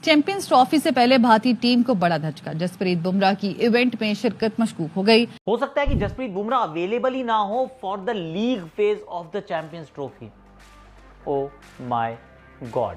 Champions trophy से पहले भारतीय टीम को बड़ा धचका। जसप्रीत बुमराह की इवेंट में शिरकत मशकूक हो गई। हो सकता है कि जसप्रीत बुमराह अवेलेबल ही ना हो for the league phase of the champions trophy. Oh my God,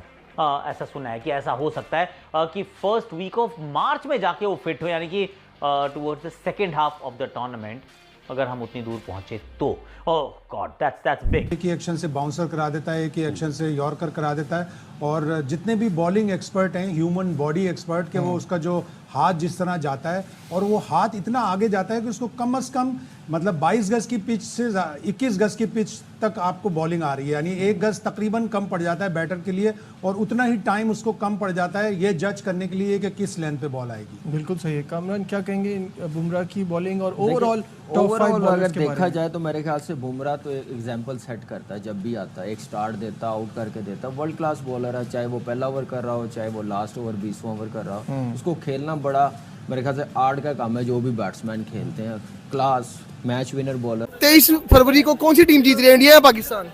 ऐसा सुना है कि ऐसा हो सकता है कि फर्स्ट वीक ऑफ मार्च में जाके वो फिट हो, यानी कि towards the second half of the tournament अगर हम उतनी दूर पहुंचे तो। ओह गॉड, दैट्स बिग। एक ही एक्शन से बाउंसर करा देता है, एक ही एक्शन से यॉर्कर करा देता है। और जितने भी बॉलिंग एक्सपर्ट हैं, ह्यूमन बॉडी एक्सपर्ट के, वो उसका जो हाथ जिस तरह जाता है और वो हाथ इतना आगे जाता है कि उसको कम से कम मतलब 22 गज की पिच से 21 गज की पिच तक आपको बॉलिंग आ रही है, यानी 1 गज तकरीबन कम पड़ जाता है बैटर के लिए, और उतना ही टाइम उसको कम पड़ जाता है ये जज करने के लिए कि किस लेंथ पे बॉल आएगी। बिल्कुल सही है। कामरान, क्या कहेंगे बुमराह की बॉलिंग और ओवरऑल टॉप 5 अगर देखा जाए तो मेरे ख्याल से बुमराह तो एक एग्जाम्पल सेट करता है। जब भी आता है एक स्टार्ट देता, आउट करके देता, वर्ल्ड क्लास बॉलर है, चाहे वो पहला ओवर कर रहा हो चाहे वो लास्ट ओवर 20वां ओवर कर रहा हो, उसको खेलना बड़ा मेरे ख्याल से आर्ट का काम है। जो भी बैट्समैन खेलते हैं, क्लास मैच विनर बॉलर। 23 फरवरी को कौन सी टीम जीत रही है, इंडिया या पाकिस्तान?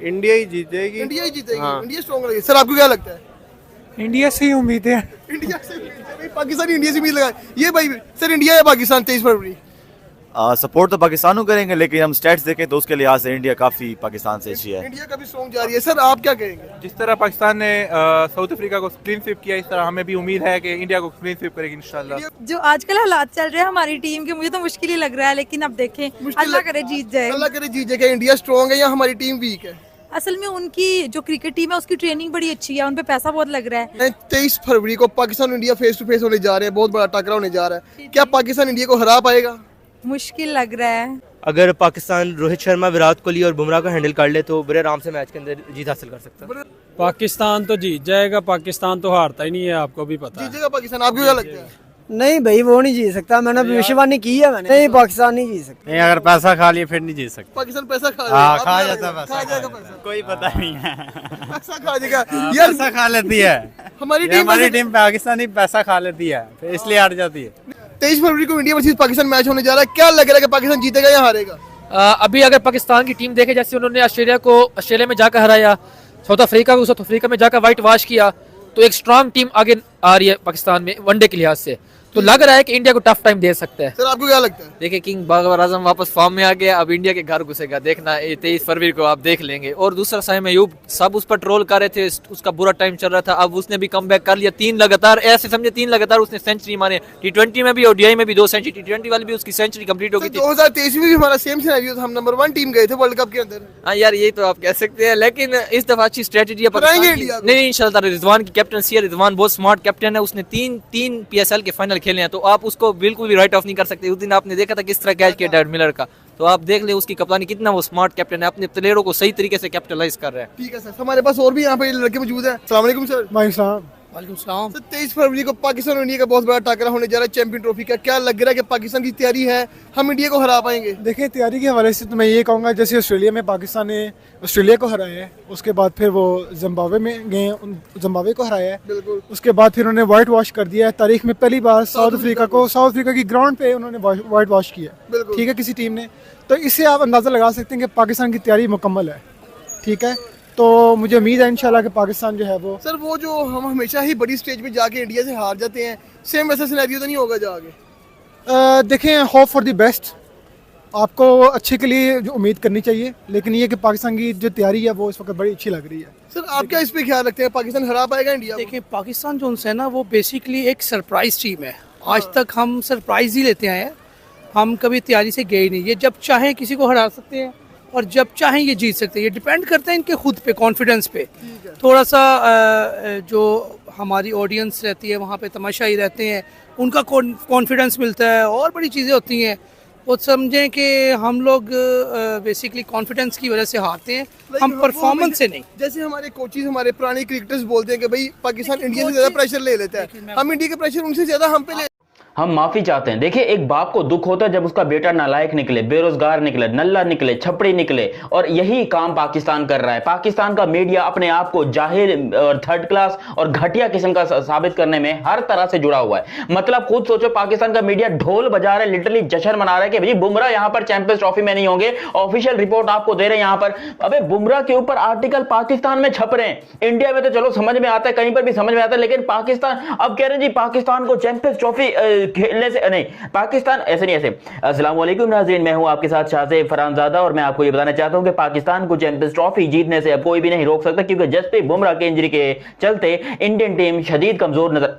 इंडिया ही जीतेगी। इंडिया ही जीतेगी। हाँ। इंडिया स्ट्रॉन्ग लगेगी। सर आपको क्या लगता है? इंडिया से ही उम्मीद है। इंडिया से भाई, पाकिस्तान इंडिया से उम्मीद लगा ये भाई। सर इंडिया या पाकिस्तान 23 फरवरी? सपोर्ट तो पाकिस्तान को करेंगे, लेकिन हम स्टैट्स देखें तो उसके लिहाज से इंडिया काफी पाकिस्तान से अच्छी है। इंडिया का भी स्ट्रॉन्ग जा रही है। सर आप क्या कहेंगे? जिस तरह पाकिस्तान ने साउथ अफ्रीका को क्लीन स्वीप किया, इस तरह हमें भी उम्मीद है कि इंडिया को क्लीन स्वीप करेगी इंशाल्लाह। जो आजकल हालात चल रहे हैं हमारी टीम के, मुझे तो मुश्किल ही लग रहा है, लेकिन अब देखें, अल्लाह करे जीत जाए। अल्लाह करे जीत जाए। इंडिया स्ट्रॉन्ग है या हमारी टीम वीक है? असल में उनकी जो क्रिकेट टीम है उसकी ट्रेनिंग बड़ी अच्छी है, उन पे पैसा बहुत लग रहा है। 23 फरवरी को Pakistan India face to face होने जा रहे हैं, बहुत बड़ा टकराव होने जा रहा है। क्या पाकिस्तान इंडिया को हरा पाएगा? मुश्किल लग रहा है। अगर पाकिस्तान रोहित शर्मा, विराट कोहली और बुमराह को हैंडल कर ले तो बड़े आराम से मैच के अंदर जीत हासिल कर सकता है। पाकिस्तान तो जीत जाएगा, पाकिस्तान तो हारता ही नहीं है, आपको भी पता है। जीतेगा पाकिस्तान, आपको क्या लगता है? नहीं भाई, वो नहीं जीत सकता, मैंने भविष्यवाणी की है मैंने। नहीं, पाकिस्तान नहीं जीत सकता। नहीं, अगर पैसा खा लिया फिर नहीं जीत सकता। पाकिस्तान पैसा खा खा जाता है, खा जाएगा पैसा, कोई पता नहीं है। पैसा खा जाएगा यार, पैसा खा लेती है हमारी टीम पाकिस्तानी पैसा खा लेती है, इसलिए हार जाती है। 23 फरवरी को इंडिया वर्सेस पाकिस्तान मैच होने जा रहा है, क्या लग रहा है कि पाकिस्तान जीतेगा या हारेगा? अभी अगर पाकिस्तान की टीम देखे, जैसे उन्होंने ऑस्ट्रेलिया में जाकर हराया, साउथ अफ्रीका में जाकर व्हाइट वॉश किया, तो एक स्ट्रांग टीम आगे आ रही है पाकिस्तान में वनडे के लिहाज से, तो लग रहा है कि इंडिया को टफ टाइम दे सकता है। सर आपको क्या लगता है? देखिए, किंग बाबर आजम वापस फॉर्म में आ गया, अब इंडिया के घर घुसेगा, देखना 23 फरवरी को आप देख लेंगे। और दूसरा साइम अयूब, सब उस पर ट्रोल कर रहे थे, उसका बुरा टाइम चल रहा था, अब उसने भी कमबैक कर लिया। 3 लगातार, ऐसे समझे 3 लगातार उसने सेंचुरी मारे, T20 में भी और ODI में भी 2 सेंचुरी, T20 वाली भी उसकी सेंचुरी कंप्लीट हो गई थी। 2023 में भी हमारा सेम सिनेरियो था, हम नंबर 1 टीम गए थे वर्ल्ड कप के अंदर। हाँ यार, यही तो आप कह सकते हैं, लेकिन इस दफा अच्छी स्ट्रेटेजी है नहीं इंशाल्लाह। रिजवान की कैप्टनसी है, रिजवान बहुत स्मार्ट कैप्टन है, उसने 3 PSL के फाइनल खेले हैं, तो आप उसको बिल्कुल भी राइट ऑफ नहीं कर सकते। उस दिन आपने देखा था किस तरह कैच किया डेविड मिलर का, तो आप देख ले उसकी कप्तानी, कितना वो स्मार्ट कैप्टन है, अपने प्लेयरों को सही तरीके से कैपिटलाइज कर रहा है। ठीक है सर, हमारे पास और भी यहाँ पे लड़के मौजूद हैं। अस्सलाम वालेकुम सर। वालेकुम सलाम। 23 फरवरी को पाकिस्तान और इंडिया का बहुत बड़ा टकराव होने जा रहा है चैंपियन ट्रॉफी का, क्या लग रहा है कि पाकिस्तान की तैयारी है, हम इंडिया को हरा पाएंगे? देखिए, तैयारी के हवाले से तो मैं ये कहूँगा, जैसे ऑस्ट्रेलिया में पाकिस्तान ने ऑस्ट्रेलिया को हराया है, उसके बाद फिर वो जिम्बाब्वे में गए, जिम्बाब्वे को हराया है, बिल्कुल। उसके बाद फिर उन्होंने व्हाइट वॉश कर दिया है। तारीख में पहली बार साउथ अफ्रीका की ग्राउंड पे उन्होंने व्हाइट वॉश किया, ठीक है, किसी टीम ने। तो इससे आप अंदाज़ा लगा सकते हैं कि पाकिस्तान की तैयारी मुकम्मल है, ठीक है। तो मुझे उम्मीद है इंशाल्लाह कि पाकिस्तान जो है वो सर, वो जो हम हमेशा ही बड़ी स्टेज पे जाके इंडिया से हार जाते हैं, सेम वैसा सिनेरियो तो नहीं होगा जाके? देखें, होप फॉर द बेस्ट, आपको अच्छे के लिए जो उम्मीद करनी चाहिए, लेकिन ये कि पाकिस्तान की जो तैयारी है वो इस वक्त बड़ी अच्छी लग रही है। सर आप क्या इस पे ख्याल रखते हैं, पाकिस्तान हरा पाएगा इंडिया? देखिए, पाकिस्तान जो है ना, वो बेसिकली एक सरप्राइज टीम है। आज तक हम सरप्राइज ही लेते आए हैं, हम कभी तैयारी से गए नहीं। ये जब चाहें किसी को हरा सकते हैं और जब चाहें ये जीत सकते हैं, ये डिपेंड करता है इनके खुद पे, कॉन्फिडेंस पे। थोड़ा सा जो हमारी ऑडियंस रहती है वहाँ पे तमाशाई रहते हैं, उनका कॉन्फिडेंस मिलता है और बड़ी चीज़ें होती हैं। वो समझें कि हम लोग बेसिकली कॉन्फिडेंस की वजह से हारते हैं, हम परफॉर्मेंस से नहीं। जैसे हमारे कोचेज, हमारे पुराने क्रिकेटर्स बोलते हैं कि भाई पाकिस्तान इंडिया से ज़्यादा प्रेशर ले लेता है, हम इंडिया का प्रेशर उनसे ज़्यादा हम पे ले। हम माफी चाहते हैं। देखिए, एक बाप को दुख होता है जब उसका बेटा नालायक निकले, बेरोजगार निकले, नल्ला निकले, छपड़ी निकले, और यही काम पाकिस्तान कर रहा है। पाकिस्तान का मीडिया अपने आप को जाहिल और थर्ड क्लास और घटिया किस्म का साबित करने में हर तरह से जुड़ा हुआ है। मतलब खुद सोचो, पाकिस्तान का मीडिया ढोल बजा रहा है, लिटरली जश्न मना रहा है कि भाई बुमराह यहां पर चैंपियंस ट्रॉफी में नहीं होंगे। ऑफिशियल रिपोर्ट आपको दे रहे हैं यहां पर। अबे बुमराह के ऊपर आर्टिकल पाकिस्तान में छप रहे हैं। इंडिया में तो चलो समझ में आता है, कहीं पर भी समझ में आता है, लेकिन पाकिस्तान अब कह रहे हैं जी पाकिस्तान को चैंपियंस ट्रॉफी खेलने से नहीं, पाकिस्तान ऐसे नहीं ऐसे। अस्सलाम वालेकुम नाज़रीन, मैं हूं आपके साथ शाहज़ेब फरहानज़ादा और मैं आपको ये बताना चाहता हूं कि पाकिस्तान को चैंपियंस ट्रॉफी जीतने से अब कोई भी नहीं रोक सकता, क्योंकि जसप्रीत बुमराह के इंजरी के चलते इंडियन टीम शदीद कमजोर नजर।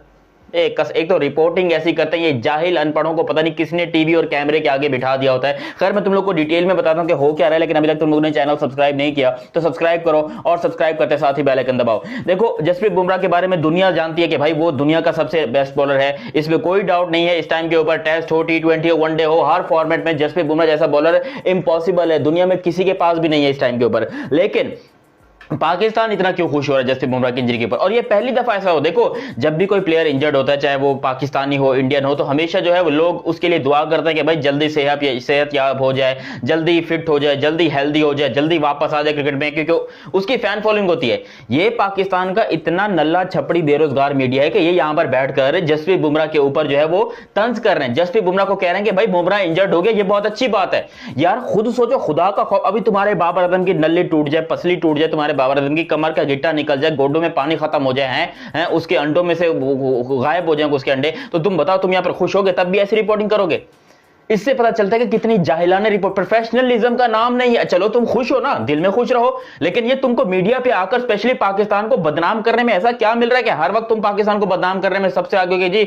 एक तो रिपोर्टिंग ऐसी करते हैं ये जाहिल अनपढ़ों को, पता नहीं किसने टीवी और कैमरे के आगे बिठा दिया होता है। खैर मैं तुम लोग को डिटेल में बताता हूं कि हो क्या रहा है, लेकिन अभी तक तुम लोगों ने चैनल सब्सक्राइब नहीं किया तो सब्सक्राइब करो और सब्सक्राइब करते साथ ही बेल आइकन दबाओ। देखो, जसप्रीत बुमराह के बारे में दुनिया जानती है कि भाई वो दुनिया का सबसे बेस्ट बॉलर है, इसमें कोई डाउट नहीं है। इस टाइम के ऊपर टेस्ट हो, T20 हो, वनडे हो, हर फॉर्मेट में जसप्रीत बुमराह जैसा बॉलर इम्पॉसिबल है, दुनिया में किसी के पास भी नहीं है इस टाइम के ऊपर। लेकिन पाकिस्तान इतना क्यों खुश हो रहा है जसप्रीत बुमराह की इंजरी के ऊपर? और ये पहली दफा ऐसा हो, देखो जब भी कोई प्लेयर इंजर्ड होता है, चाहे वो पाकिस्तानी हो, इंडियन हो, तो हमेशा जो है वो लोग उसके लिए दुआ करते हैं कि भाई जल्दी सेहत याब हो जाए, जल्दी फिट हो जाए, जल्दी हेल्दी हो जाए, जल्दी वापस आ जाए क्रिकेट में, क्योंकि उसकी फैन फॉलोइंग होती है। ये पाकिस्तान का इतना नल्ला छपड़ी बेरोजगार मीडिया है कि ये यहां पर बैठकर जसप्रीत बुमराह के ऊपर जो है वो तंज कर रहे हैं। जसप्रीत बुमराह को कह रहे हैं कि भाई बुमराह इंजर्ड हो गया, ये बहुत अच्छी बात है। यार खुद सोचो, खुदा का खौफ, अभी तुम्हारे बाबर आजम की नल्ली टूट जाए, पसली टूट जाए, तुम्हारे बाबर आजम की कमर का गिट्टा निकल जाए, गोडों में पानी खत्म हो जाए, हैं उसके अंडों में से गायब हो जाए उसके अंडे, तो तुम बताओ तुम यहां पर खुश होगे? तब भी ऐसी रिपोर्टिंग करोगे? इससे पता चलता है कि कितनी जाहिलाना रिपोर्ट, प्रोफेशनलिज्म का नाम नहीं है। चलो तुम खुश हो ना, दिल में खुश रहो, लेकिन ये तुमको मीडिया पे आकर स्पेशली पाकिस्तान को बदनाम करने में ऐसा क्या मिल रहा है कि हर वक्त तुम पाकिस्तान को बदनाम करने में सबसे आगे हो गए जी।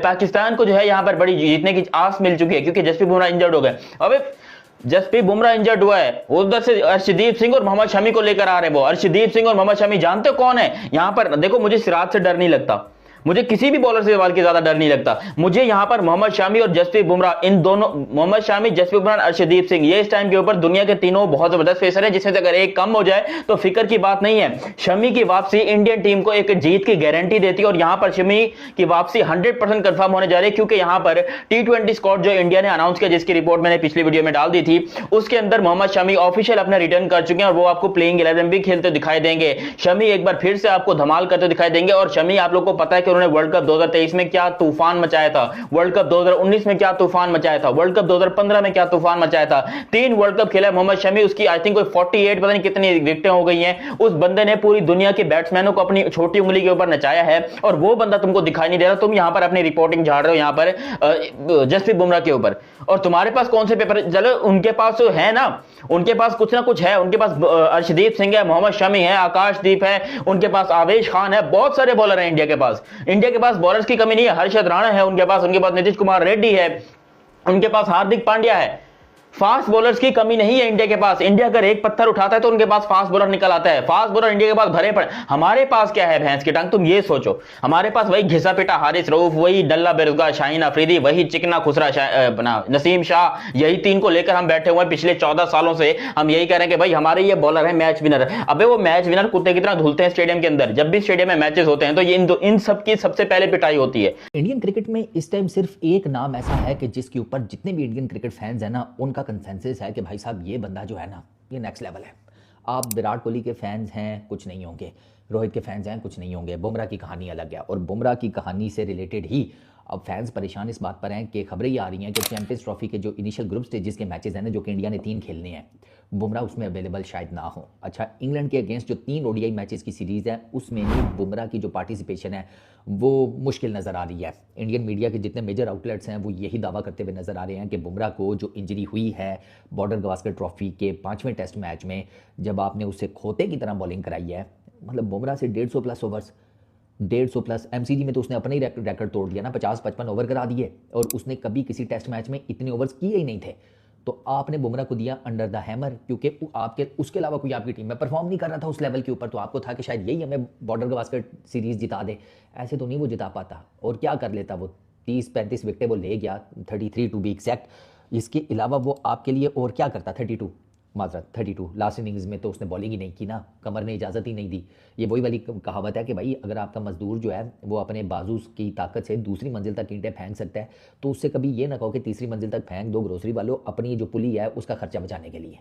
पाकिस्तान को जो है यहां पर बड़ी जीतने की आस मिल चुकी है क्योंकि जसप्रीत बुमराह इंजर्ड हो गए। अबे जसप्रीत बुमराह इंजर्ड हुआ है, उधर से अर्शदीप सिंह और मोहम्मद शमी को लेकर आ रहे हैं। वो अर्शदीप सिंह और मोहम्मद शमी जानते हो कौन है? यहां पर देखो, मुझे सिराज से डर नहीं लगता, मुझे किसी भी बॉलर से बल्कि ज्यादा डर नहीं लगता। मुझे यहां पर मोहम्मद शामी और जसप्रीत बुमराह, इन दोनों, मोहम्मद शामी, जसप्रीत बुमराह, अर्शदीप सिंह, ये इस टाइम के ऊपर दुनिया के तीनों बहुत जबरदस्त पेसर है, जिसमें से अगर एक कम हो जाए तो फिक्र की बात नहीं है। शमी की वापसी इंडियन टीम को एक जीत की गारंटी देती है और यहां पर शमी की वापसी 100% कंफर्म होने जा रही है, क्योंकि यहां पर T20 स्क्वाड जो इंडिया ने अनाउंस किया, जिसकी रिपोर्ट मैंने पिछली वीडियो में डाल दी थी, उसके अंदर मोहम्मद शमी ऑफिशियल अपना रिटर्न कर चुके हैं और वो आपको प्लेइंग 11 भी खेलते दिखाई देंगे। शमी एक बार फिर से आपको धमाल करते दिखाई देंगे। और शमी, आप लोग को पता है कि उन्होंने वर्ल्ड कप 2023 में क्या तूफान मचाया था, वर्ल्ड कप 2019 में क्या तूफान मचाया था, वर्ल्ड कप 2015 में क्या तूफान मचाया था। 3 वर्ल्ड कप खेला मोहम्मद शमी, उसकी आई थिंक कोई 48 पता नहीं कितनी विकेटें हो गई हैं। उस बंदे ने पूरी दुनिया के बैट्समैनों को अपनी छोटी उंगली के ऊपर नचाया है और वो बंदा तुमको दिखाई नहीं दे रहा। तुम यहां पर अपनी रिपोर्टिंग झाड़ रहे हो यहां पर जसप्रीत बुमराह के ऊपर, और तुम्हारे पास कौन से पेपर? चलो उनके पास तो है ना, उनके पास कुछ ना कुछ है, उनके पास अर्शदीप सिंह है, मोहम्मद शमी है, आकाशदीप है, उनके पास आवेश खान है, बहुत सारे बॉलर हैं इंडिया के पास। इंडिया के पास बॉलर्स की कमी नहीं है, हर्षद राणा है उनके पास नीतीश कुमार रेड्डी है, उनके पास हार्दिक पांड्या है। फास्ट बॉलर्स की कमी नहीं है इंडिया के पास। इंडिया अगर एक पत्थर उठाता है तो उनके पास फास्ट बॉलर निकल आता है। फास्ट बॉलर इंडिया के पास भरे पड़े। हमारे पास क्या है? भैंस की टांग। तुम ये सोचो, हमारे पास वही घिसा पिटा हारिस रऊफ, वही डल्ला बेरोजगार शाहीन अफरीदी, वही चिकना खुसरा नसीम शाह, यही 3 को लेकर हम बैठे हुए हैं। पिछले 14 सालों से हम यही कह रहे हैं कि भाई हमारे ये बॉलर है मैच विनर। अबे वो मैच विनर कुत्ते की तरह धुलते हैं स्टेडियम के अंदर। जब भी स्टेडियम में मैचेस होते हैं तो ये इन सब की सबसे पहले पिटाई होती है। इंडियन क्रिकेट में इस टाइम सिर्फ एक नाम ऐसा है कि जिसके ऊपर जितने भी इंडियन क्रिकेट फैंस है ना, उनका कंसेंसस है कि भाई साहब ये बंदा जो है ना, ये नेक्स्ट लेवल है। आप विराट कोहली के फैंस हैं, कुछ नहीं होंगे, रोहित के फैंस हैं, कुछ नहीं होंगे, बुमराह की कहानी अलग है। और बुमराह की कहानी से रिलेटेड ही अब फैंस परेशान इस बात पर हैं कि खबरें ये आ रही हैं कि चैंपियंस ट्रॉफी के जो इनिशियल ग्रुप स्टेजेस के मैचेस हैं ना, जो कि इंडिया ने 3 खेलने हैं, बुमराह उसमें अवेलेबल शायद ना हो। अच्छा, इंग्लैंड के अगेंस्ट जो 3 ODI मैचेस की सीरीज़ है, उसमें भी बुमराह की जो पार्टिसिपेशन है वो मुश्किल नज़र आ रही है। इंडियन मीडिया के जितने मेजर आउटलेट्स हैं वो यही दावा करते हुए नज़र आ रहे हैं कि बुमराह को जो इंजरी हुई है बॉर्डर गवास्कर ट्रॉफी के 5वें टेस्ट मैच में, जब आपने उससे खोते की तरह बॉलिंग कराई है, मतलब बुमराह से 150 प्लस ओवर्स, 150 प्लस MCG में तो उसने अपना ही रिकॉर्ड तोड़ दिया ना, 50-55 ओवर करा दिए, और उसने कभी किसी टेस्ट मैच में इतने ओवर्स किए ही नहीं थे। तो आपने बुमराह को दिया अंडर द हैमर, क्योंकि आपके उसके अलावा कोई आपकी टीम में परफॉर्म नहीं कर रहा था उस लेवल के ऊपर। तो आपको था कि शायद यही हमें बॉर्डर गवास्कर सीरीज़ जिता दे। ऐसे तो नहीं वो जिता पाता। और क्या कर लेता वो, 30-35 विकेटें वो ले गया, 33 टू बी एक्जैक्ट। इसके अलावा वो आपके लिए और क्या करता? 32 माजरत 32 लास्ट इनिंग्स में तो उसने बॉलिंग ही नहीं की ना, कमर ने इजाज़त ही नहीं दी। ये वही वाली कहावत है कि भाई अगर आपका मजदूर जो है वो अपने बाजू की ताकत से दूसरी मंजिल तक ईंटें फेंक सकता है तो उससे कभी ये ना कहो कि तीसरी मंजिल तक फेंक दो ग्रोसरी वालों, अपनी जो पुली है उसका खर्चा बचाने के लिए।